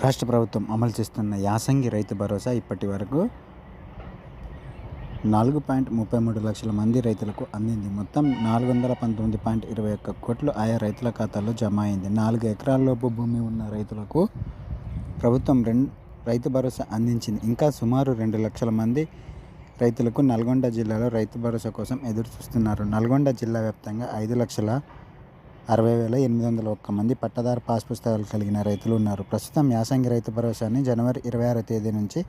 రాష్ట్ర ప్రభుత్వం అమలు చేస్తున్న యాసంగి రైతు భరోసా ఇప్పటి వరకు 4.33 లక్షల మంది రైతులకు అందింది. మొత్తం 419.21 కోట్లు ఆయా రైతుల ఖాతాల్లో జమ అయింది. 4 ఎకరాలలోపు భూమి ఉన్న రైతులకు ప్రభుత్వం రైతు భరోసా అందించింది. ఇంకా సుమారు 2 లక్షల మంది రైతులకు నల్గొండ జిల్లాలో రైతు భరోసా కోసం ఎదురు చూస్తున్నారు. నల్గొండ జిల్లా వ్యాప్తంగా 5,60,801 మంది పట్టాదారు పాస్ పుస్తకాలు కలిగిన రైతులు ఉన్నారు. ప్రస్తుతం యాసంగి రైతు భరోసాని జనవరి 26వ తేదీ నుంచి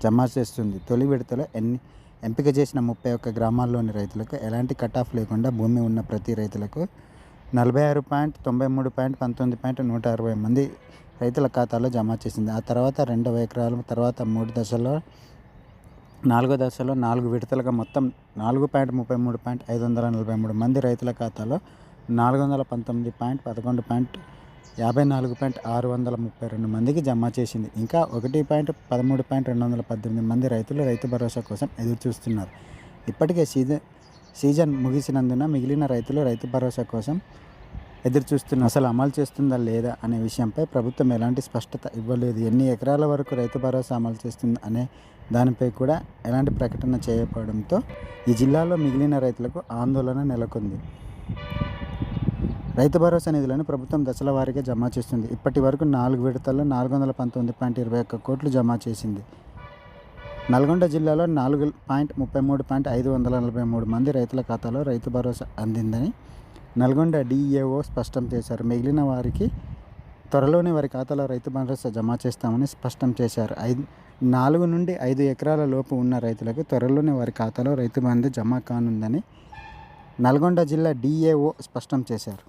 జమ చేస్తుంది. తొలి విడతలో ఎంపిక చేసిన 31 గ్రామాల్లోని రైతులకు ఎలాంటి కట్ ఆఫ్ లేకుండా భూమి ఉన్న ప్రతి రైతులకు 46.93.19.160 మంది రైతుల ఖాతాలో జమ చేసింది. ఆ తర్వాత 2వ ఎకరాల తర్వాత 3 దశల్లో 4వ దశలో 4 విడతలుగా మొత్తం 4.33.543 మంది రైతుల ఖాతాలో 419.11.54.632 మందికి జమ చేసింది. ఇంకా 1.13.218 మంది రైతులు రైతు భరోసా కోసం ఎదురు చూస్తున్నారు. ఇప్పటికే సీజన్ ముగిసినందున మిగిలిన రైతులు రైతు భరోసా కోసం ఎదురు చూస్తున్నారు. అసలు అమలు చేస్తుందా లేదా అనే విషయంపై ప్రభుత్వం ఎలాంటి స్పష్టత ఇవ్వలేదు. ఎన్ని ఎకరాల వరకు రైతు భరోసా అమలు చేస్తుంది అనే దానిపై కూడా ఎలాంటి ప్రకటన చేయకపోవడంతో ఈ జిల్లాలో మిగిలిన రైతులకు ఆందోళన నెలకొంది. రైతు భరోసా నిధులను ప్రభుత్వం దశల వారీగా జమ చేస్తుంది. ఇప్పటి వరకు 4 విడతల్లో 419.21 కోట్లు జమ చేసింది. నల్గొండ జిల్లాలో 4.33.543 మంది రైతుల ఖాతాలో రైతు భరోసా అందిందని నల్గొండ డిఏఓ స్పష్టం చేశారు. మిగిలిన వారికి త్వరలోనే వారి ఖాతాలో రైతు భరోసా జమ చేస్తామని స్పష్టం చేశారు. 4 నుండి 5 ఎకరాల లోపు ఉన్న రైతులకు త్వరలోనే వారి ఖాతాలో రైతు బంధు జమ కానుందని నల్గొండ జిల్లా డిఏఓ స్పష్టం చేశారు.